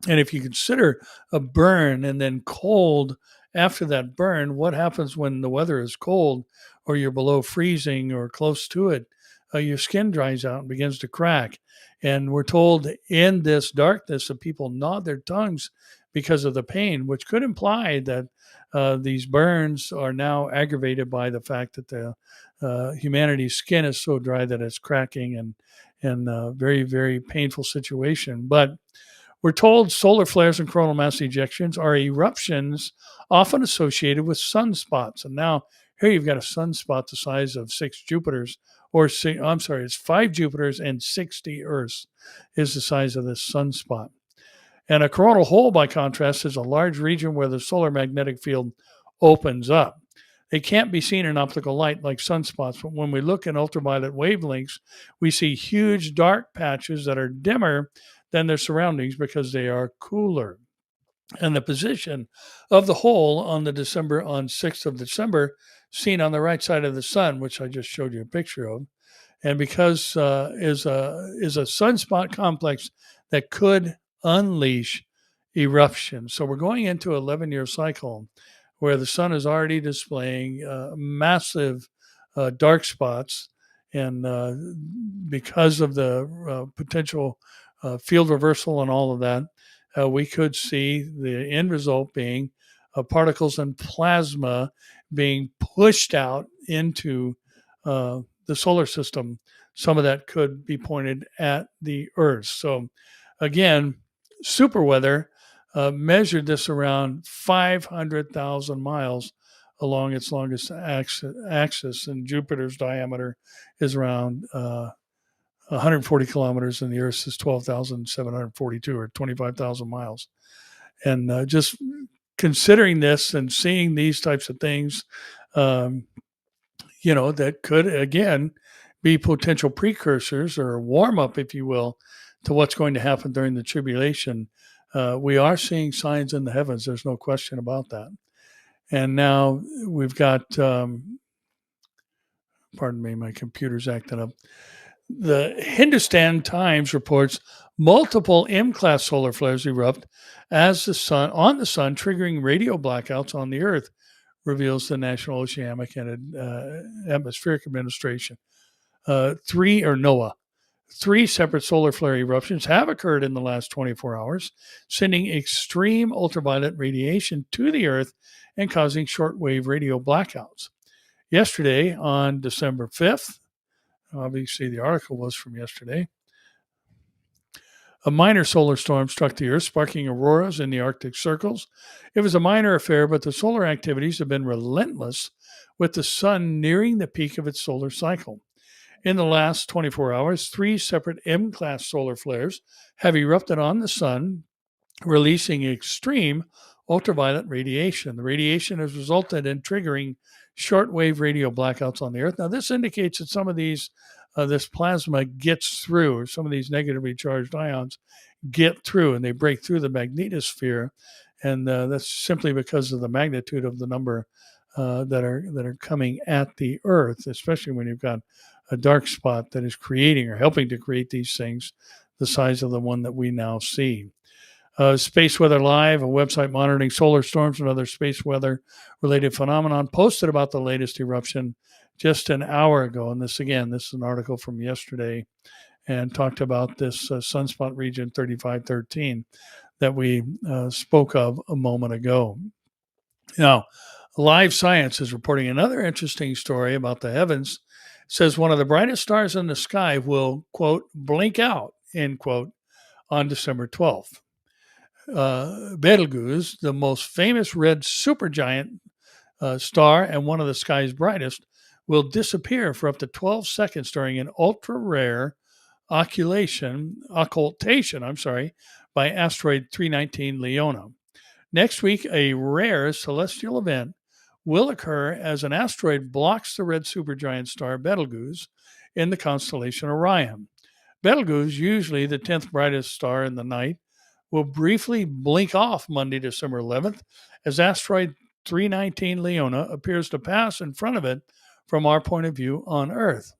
And if you consider a burn and then cold after that burn, what happens when the weather is cold or you're below freezing or close to it? Your skin dries out and begins to crack. And we're told in this darkness that people gnaw their tongues because of the pain, which could imply that these burns are now aggravated by the fact that the humanity's skin is so dry that it's cracking and very, very painful situation. But we're told solar flares and coronal mass ejections are eruptions often associated with sunspots. And now here you've got a sunspot the size of 6 Jupiters, it's 5 Jupiters and 60 Earths is the size of this sunspot. And a coronal hole, by contrast, is a large region where the solar magnetic field opens up. They can't be seen in optical light like sunspots, but when we look in ultraviolet wavelengths, we see huge dark patches that are dimmer than their surroundings because they are cooler. And the position of the hole on 6th of December, seen on the right side of the sun, which I just showed you a picture of, and because is a sunspot complex that could unleash eruption. So we're going into an 11-year cycle where the sun is already displaying massive dark spots, and because of the potential field reversal and all of that, we could see the end result being particles and plasma being pushed out into the solar system. Some of that could be pointed at the Earth. So, again, super weather measured this around 500,000 miles along its longest axis, and Jupiter's diameter is around 140 kilometers, and the Earth is 12,742 or 25,000 miles. And just considering this and seeing these types of things, um, that could, again, be potential precursors or a warm up, if you will, to what's going to happen during the tribulation. We are seeing signs in the heavens. There's no question about that. And now we've got, pardon me, my computer's acting up. The Hindustan Times reports multiple M-class solar flares erupt on the sun, triggering radio blackouts on the Earth, reveals the National Oceanic and Atmospheric Administration. NOAA. 3 separate solar flare eruptions have occurred in the last 24 hours, sending extreme ultraviolet radiation to the Earth and causing shortwave radio blackouts. Yesterday, on December 5th, obviously the article was from yesterday, a minor solar storm struck the Earth, sparking auroras in the Arctic circles. It was a minor affair, but the solar activities have been relentless, with the sun nearing the peak of its solar cycle. In the last 24 hours, 3 separate M-class solar flares have erupted on the sun, releasing extreme ultraviolet radiation. The radiation has resulted in triggering shortwave radio blackouts on the Earth. Now, this indicates that some of these, this plasma gets through, or some of these negatively charged ions get through, and they break through the magnetosphere. And that's simply because of the magnitude of the number that are coming at the Earth, especially when you've got a dark spot that is creating or helping to create these things the size of the one that we now see. Space Weather Live, a website monitoring solar storms and other space weather-related phenomenon, posted about the latest eruption just an hour ago. And this is an article from yesterday, and talked about this sunspot region 3513 that we spoke of a moment ago. Now, Live Science is reporting another interesting story about the heavens. It says one of the brightest stars in the sky will, quote, blink out, end quote, on December 12th. Betelgeuse, the most famous red supergiant star and one of the sky's brightest, will disappear for up to 12 seconds during an ultra-rare occultation by asteroid 319 Leona. Next week, a rare celestial event will occur as an asteroid blocks the red supergiant star Betelgeuse in the constellation Orion. Betelgeuse, usually the 10th brightest star in the night, will briefly blink off Monday, December 11th, as asteroid 319 Leona appears to pass in front of it from our point of view on Earth.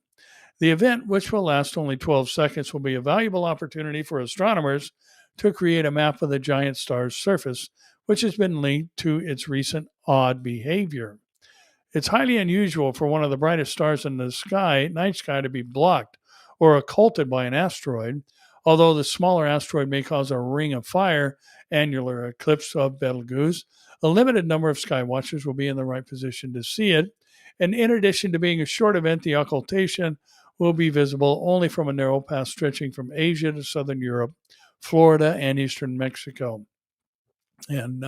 The event, which will last only 12 seconds, will be a valuable opportunity for astronomers to create a map of the giant star's surface, which has been linked to its recent odd behavior. It's highly unusual for one of the brightest stars in the night sky to be blocked or occulted by an asteroid, although the smaller asteroid may cause a ring of fire annular eclipse of Betelgeuse. A limited number of sky watchers will be in the right position to see it, and in addition to being a short event, the occultation will be visible only from a narrow path stretching from Asia to southern Europe, Florida, and eastern Mexico. And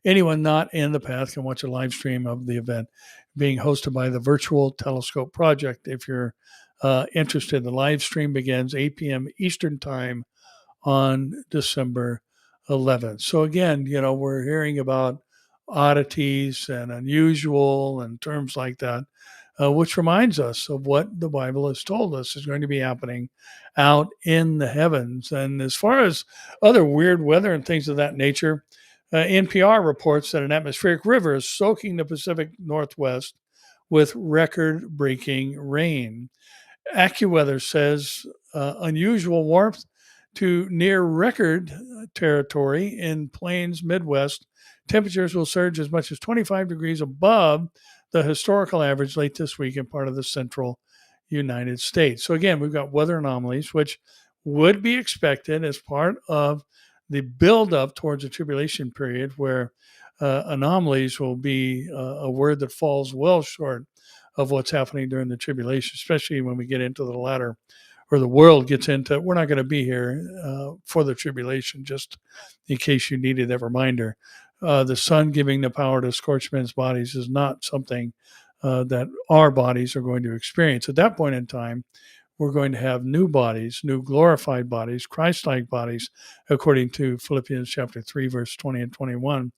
anyone not in the path can watch a live stream of the event being hosted by the Virtual Telescope Project. If you're interested, the live stream begins 8 p.m. Eastern Time on December 11th. So again, we're hearing about oddities and unusual and terms like that, which reminds us of what the Bible has told us is going to be happening out in the heavens. And as far as other weird weather and things of that nature, NPR reports that an atmospheric river is soaking the Pacific Northwest with record-breaking rain. AccuWeather says unusual warmth to near record territory in Plains Midwest. Temperatures will surge as much as 25 degrees above the historical average late this week in part of the central United States. So again, we've got weather anomalies, which would be expected as part of the build-up towards a tribulation period, where anomalies will be a word that falls well short of what's happening during the tribulation, especially when we get into the latter, or the world gets into, we're not going to be here for the tribulation, just in case you needed that reminder. The sun giving the power to scorch men's bodies is not something that our bodies are going to experience. At that point in time, we're going to have new bodies, new glorified bodies, Christ-like bodies, according to Philippians chapter 3, verse 20 and 21.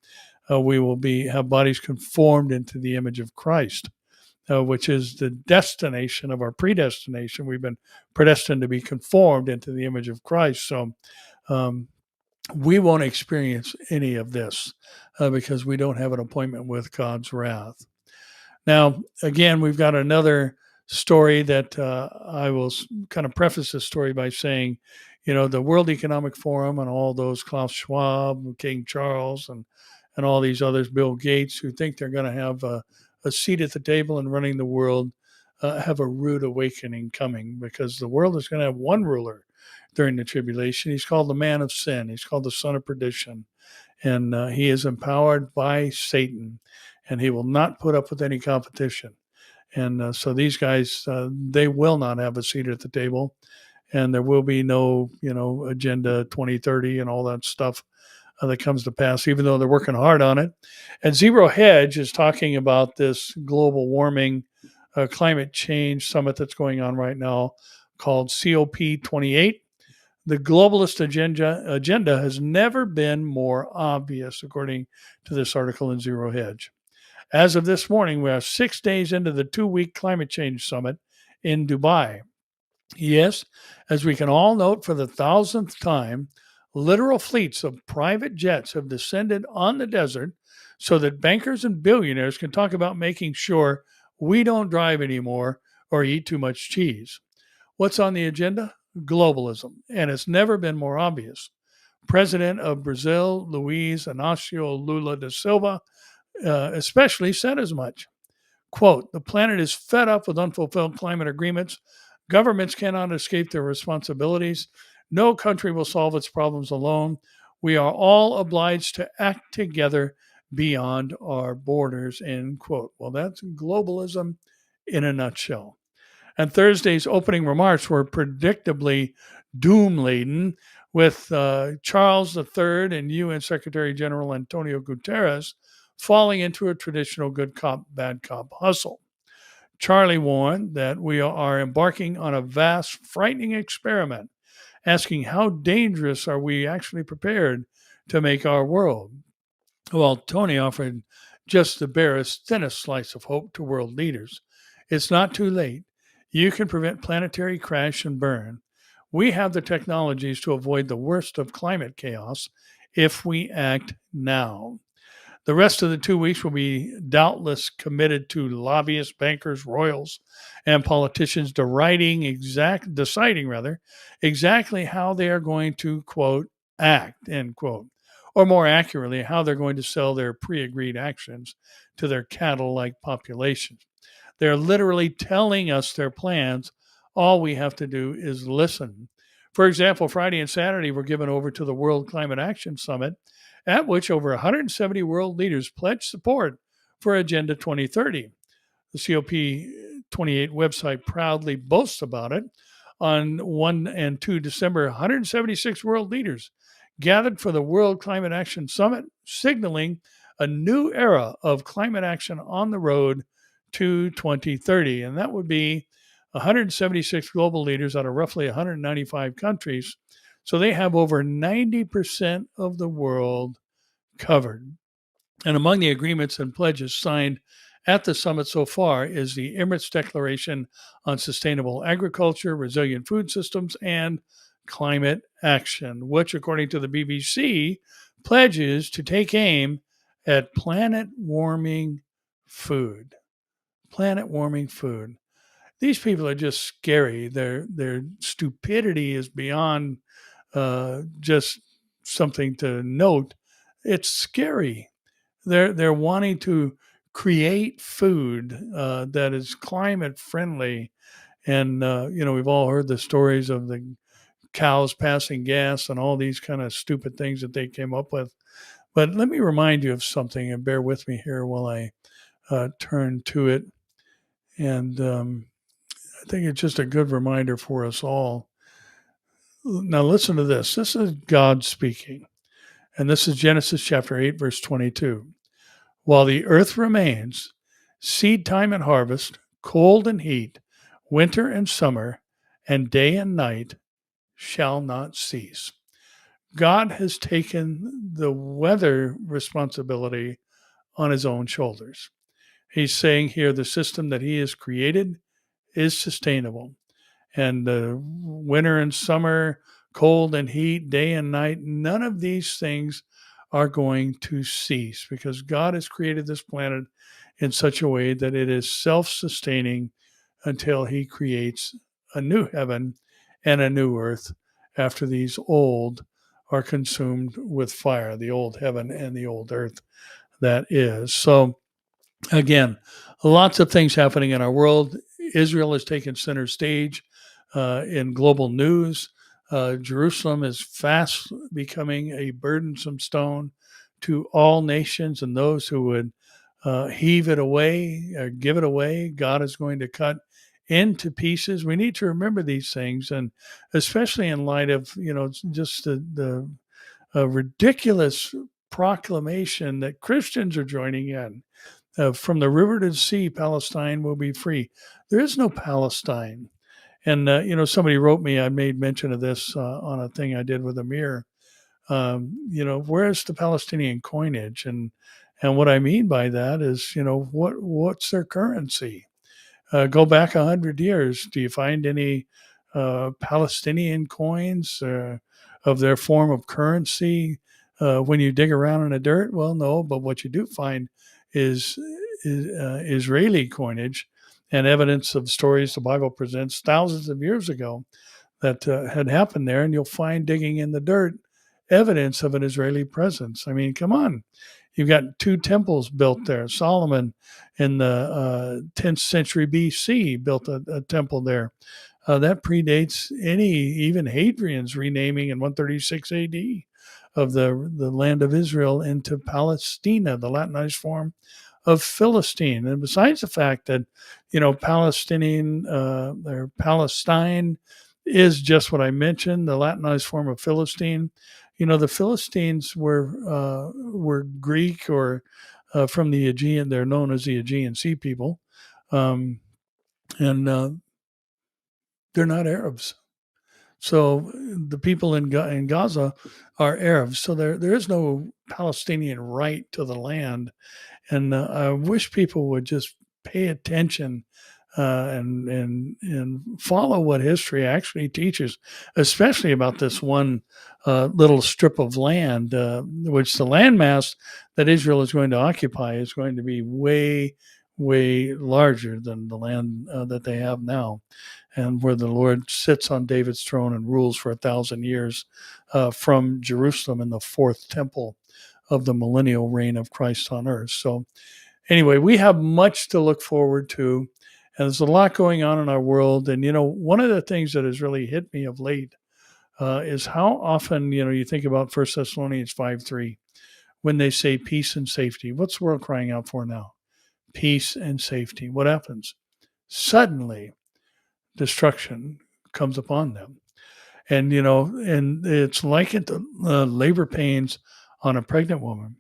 We will have bodies conformed into the image of Christ, which is the destination of our predestination. We've been predestined to be conformed into the image of Christ. So we won't experience any of this because we don't have an appointment with God's wrath. Now, again, we've got another story that I will kind of preface this story by saying, the World Economic Forum and all those Klaus Schwab, King Charles, and all these others, Bill Gates, who think they're going to have a seat at the table and running the world, have a rude awakening coming, because the world is going to have one ruler during the tribulation. He's called the man of sin. He's called the son of perdition. And he is empowered by Satan, and he will not put up with any competition. And so these guys, they will not have a seat at the table, and there will be no, Agenda 2030 and all that stuff that comes to pass, even though they're working hard on it. And Zero Hedge is talking about this global warming, climate change summit that's going on right now called COP28. The globalist agenda has never been more obvious, according to this article in Zero Hedge. As of this morning, we are 6 days into the 2-week climate change summit in Dubai. Yes, as we can all note for the 1,000th time, literal fleets of private jets have descended on the desert so that bankers and billionaires can talk about making sure we don't drive anymore or eat too much cheese. What's on the agenda? Globalism, and it's never been more obvious. President of Brazil, Luiz Inácio Lula da Silva, especially said as much. Quote, "The planet is fed up with unfulfilled climate agreements. Governments cannot escape their responsibilities. No country will solve its problems alone. We are all obliged to act together beyond our borders," end quote. Well, that's globalism in a nutshell. And Thursday's opening remarks were predictably doom-laden, with Charles III and UN Secretary General Antonio Guterres falling into a traditional good cop, bad cop hustle. Charlie warned that we are embarking on a vast, frightening experiment, asking how dangerous are we actually prepared to make our world. Well, Tony offered just the barest, thinnest slice of hope to world leaders. It's not too late. You can prevent planetary crash and burn. We have the technologies to avoid the worst of climate chaos if we act now. The rest of the 2 weeks will be doubtless committed to lobbyists, bankers, royals, and politicians deciding exactly how they are going to, quote, act, end quote. Or more accurately, how they're going to sell their pre-agreed actions to their cattle-like populations. They're literally telling us their plans. All we have to do is listen. For example, Friday and Saturday were given over to the World Climate Action Summit, at which over 170 world leaders pledged support for Agenda 2030. The COP28 website proudly boasts about it. On 1 and 2 December, 176 world leaders gathered for the World Climate Action Summit, signaling a new era of climate action on the road to 2030. And that would be 176 global leaders out of roughly 195 countries. So they have over 90% of the world covered. And among the agreements and pledges signed at the summit so far is the Emirates Declaration on Sustainable Agriculture, Resilient Food Systems, and Climate Action, which, according to the BBC, pledges to take aim at planet-warming food. Planet-warming food. These people are just scary. Their stupidity is beyond just something to note. It's scary. They're wanting to create food that is climate friendly, and we've all heard the stories of the cows passing gas and all these kind of stupid things that they came up with. But let me remind you of something, and bear with me here while I turn to it. And I think it's just a good reminder for us all. Now listen to this. This is God speaking. And this is Genesis chapter 8, verse 22. While the earth remains, seed time and harvest, cold and heat, winter and summer, and day and night shall not cease. God has taken the weather responsibility on his own shoulders. He's saying here the system that he has created is sustainable. And winter and summer, cold and heat, day and night, none of these things are going to cease because God has created this planet in such a way that it is self sustaining until he creates a new heaven and a new earth after these old are consumed with fire, the old heaven and the old earth that is. So, again, lots of things happening in our world. Israel has taken center stage in global news. Jerusalem is fast becoming a burdensome stone to all nations, and those who would heave it away or give it away, God is going to cut into pieces. We need to remember these things, and especially in light of just the ridiculous proclamation that Christians are joining in. From the river to the sea, Palestine will be free. There is no Palestine. And, somebody wrote me, I made mention of this on a thing I did with Amir. Where's the Palestinian coinage? And what I mean by that is, what's their currency? Go back 100 years. Do you find any Palestinian coins of their form of currency when you dig around in the dirt? Well, no, but what you do find is Israeli coinage and evidence of stories the Bible presents thousands of years ago that had happened there. And you'll find digging in the dirt evidence of an Israeli presence. I mean, come on. You've got 2 temples built there. Solomon in the 10th century BC built a temple there. That predates even Hadrian's renaming in 136 AD of the land of Israel into Palestina, the Latinized form of Philistine. And besides the fact that, Palestinian or Palestine is just what I mentioned, the Latinized form of Philistine. The Philistines were Greek or from the Aegean. They're known as the Aegean Sea people, and they're not Arabs. So the people in Gaza are Arabs. So there is no Palestinian right to the land. And I wish people would just pay attention and follow what history actually teaches, especially about this one little strip of land, which the landmass that Israel is going to occupy is going to be way, way larger than the land that they have now, and where the Lord sits on David's throne and rules for 1,000 years from Jerusalem in the 4th temple of the millennial reign of Christ on earth. So anyway, we have much to look forward to, and there's a lot going on in our world. And, one of the things that has really hit me of late is how often, you think about 1 Thessalonians 5:3, when they say peace and safety. What's the world crying out for now? Peace and safety. What happens? Suddenly, destruction comes upon them. And, and it's likened to labor pains on a pregnant woman.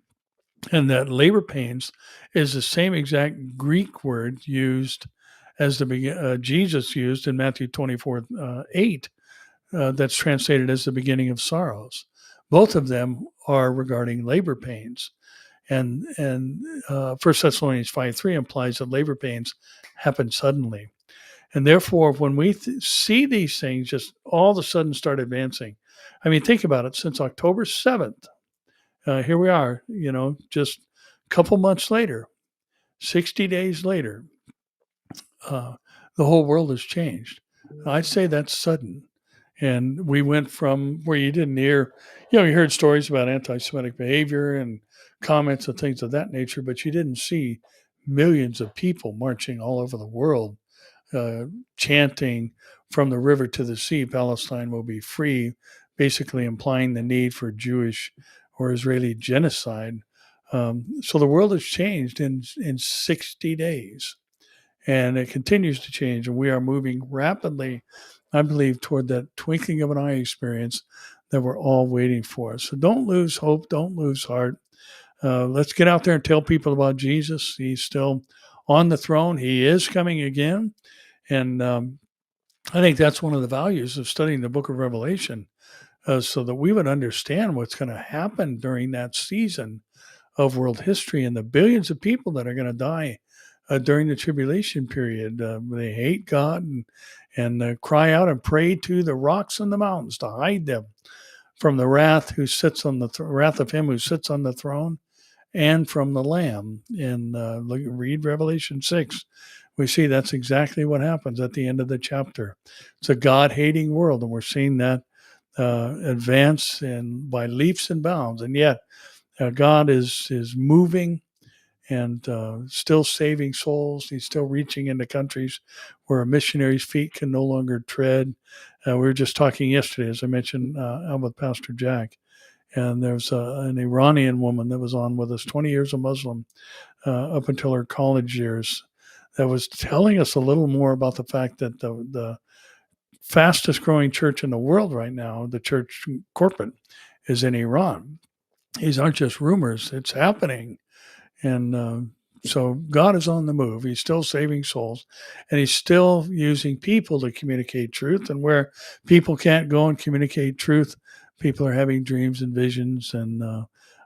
And that labor pains is the same exact Greek word used as Jesus used in Matthew 24:8, that's translated as the beginning of sorrows. Both of them are regarding labor pains. And 1 Thessalonians 5:3 implies that labor pains happen suddenly. And therefore, when we see these things just all of a sudden start advancing, I mean, think about it. Since October 7th, here we are, just a couple months later, 60 days later, the whole world has changed. I'd say that's sudden. And we went from where you didn't hear, you heard stories about anti-Semitic behavior and comments and things of that nature, but you didn't see millions of people marching all over the world, chanting from the river to the sea, Palestine will be free, basically implying the need for Jewish or Israeli genocide. So the world has changed in 60 days. And it continues to change. And we are moving rapidly, I believe, toward that twinkling of an eye experience that we're all waiting for. So don't lose hope. Don't lose heart. Let's get out there and tell people about Jesus. He's still on the throne. He is coming again. And I think that's one of the values of studying the book of Revelation, so that we would understand what's going to happen during that season of world history and the billions of people that are going to die during the tribulation period. They hate God and cry out and pray to the rocks and the mountains to hide them from the wrath who sits on the wrath of him who sits on the throne and from the Lamb. And read Revelation 6. We see that's exactly what happens at the end of the chapter. It's a God-hating world, and we're seeing that advance and by leaps and bounds. And yet, God is moving and still saving souls. He's still reaching into countries where a missionary's feet can no longer tread. We were just talking yesterday, as I mentioned, out with Pastor Jack, and there's an Iranian woman that was on with us, 20 years a Muslim, up until her college years, that was telling us a little more about the fact that the fastest growing church in the world right now, the church corporate, is in Iran. These aren't just rumors, it's happening. And so God is on the move. He's still saving souls, and he's still using people to communicate truth. And where people can't go and communicate truth, people are having dreams and visions and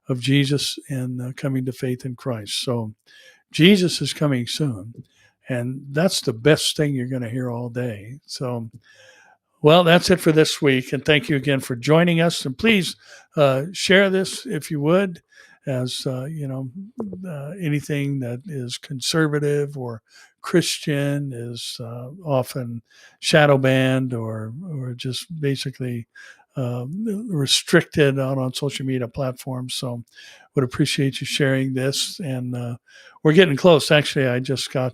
of Jesus and coming to faith in Christ. So Jesus is coming soon, and that's the best thing you're going to hear all day. So, well, that's it for this week. And thank you again for joining us. And please share this if you would, as anything that is conservative or Christian is often shadow banned or just basically restricted out on social media platforms. So would appreciate you sharing this. And we're getting close. Actually, I just got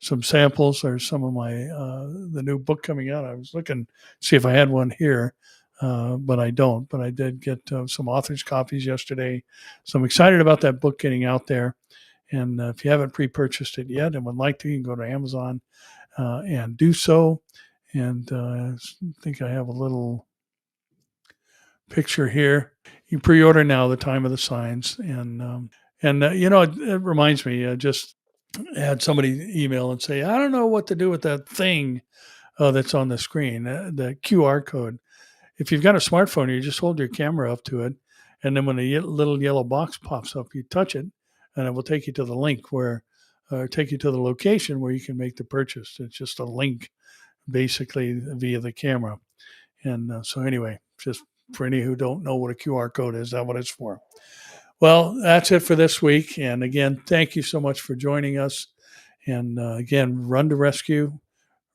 some samples or some of my the new book coming out. I was looking see if I had one here, but I don't. But I did get some authors' copies yesterday, so I'm excited about that book getting out there. And if you haven't pre-purchased it yet and would like to, you can go to Amazon and do so. And I think I have a little picture here. You pre-order now, the time of the signs, and it reminds me just had somebody email and say, I don't know what to do with that thing that's on the screen, the QR code. If you've got a smartphone, you just hold your camera up to it, and then when the little yellow box pops up, you touch it, and it will take you to the link take you to the location where you can make the purchase. It's just a link, basically, via the camera. And so anyway, just for any who don't know what a QR code is, that's what it's for. Well, that's it for this week. And again, thank you so much for joining us. And again, Run to Rescue,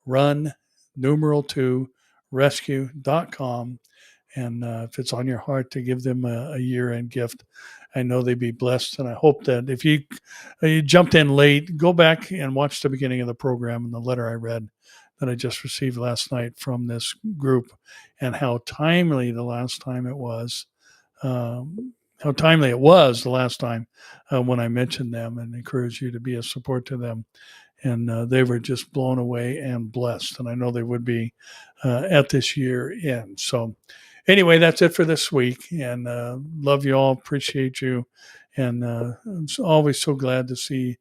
run, numeral 2, rescue.com. And if it's on your heart to give them a year-end gift, I know they'd be blessed. And I hope that if you jumped in late, go back and watch the beginning of the program and the letter I read that I just received last night from this group, and how timely the last time it was. How timely it was the last time when I mentioned them, and encourage you to be a support to them. And they were just blown away and blessed. And I know they would be at this year end. So anyway, that's it for this week. And love you all. Appreciate you. And I'm always so glad to see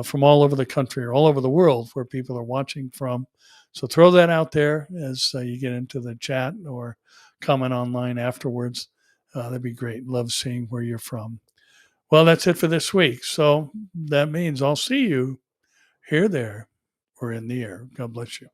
from all over the country or all over the world where people are watching from. So throw that out there as you get into the chat or comment online afterwards. That'd be great. Love seeing where you're from. Well, that's it for this week. So that means I'll see you here, there, or in the air. God bless you.